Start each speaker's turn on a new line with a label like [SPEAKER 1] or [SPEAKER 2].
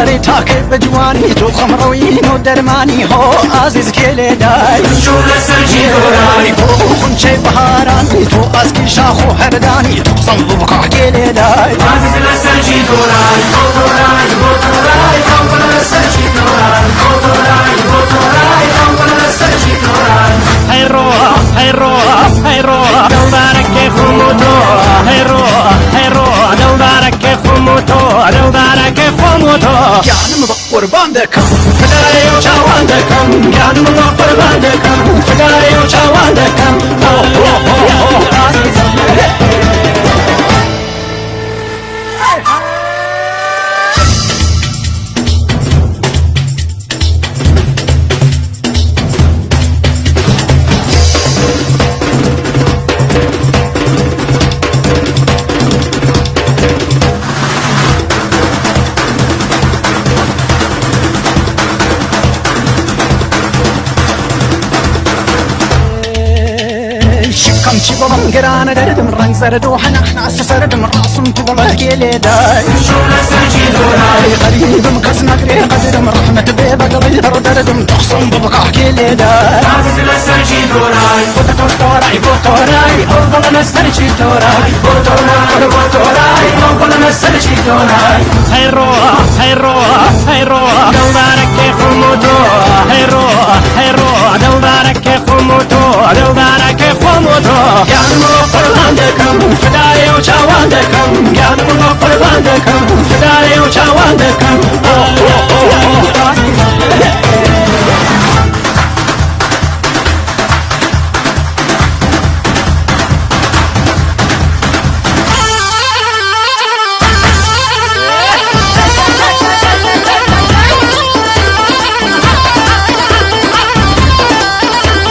[SPEAKER 1] داري تاكي بجواني تو خمروين ودرماني هو عزيز كيلي داي
[SPEAKER 2] شو لسرجي دوراي
[SPEAKER 1] خنشي بهاراني تو اسكي شاخو هرداني تو صنبوبك كيلي داي
[SPEAKER 2] عزيز لسرجي دوراي دوراي دوراي خمر لسرجي دوراي دوراي دوراي خمر لسرجي دوراي
[SPEAKER 1] هيرو هيرو هيرو دلدارك كيف موتو هيرو هيرو دلدارك كيف موتو دلدارك كيف موتو يعني مبقور باندكم فداي وشاواندكم يعني مبقور باندكم فداي وشاواندكم كم شي بابا قرانا دردم رنگ زردو حنا سردم راسم تبغى كيلي داي
[SPEAKER 2] شو لسرجي دوراي
[SPEAKER 1] قريب مكس نقري قدرم رحمة بيبا قضي دردم تخصم ببقى كيلي داي
[SPEAKER 2] عزيز لسرجي دوراي
[SPEAKER 1] بوتوراي بوتوراي أفضل نسترجي توراي بوتوراي بوتوراي أفضل نسترجي توراي هيرو هيرو هيرو دلدارك كيف موتو هيرو هيرو دلدارك كيف موتو دلدارك كيف موتو يعني قربانكم فداي وشاواندكم يعني قربانكم فداي وشاواندكم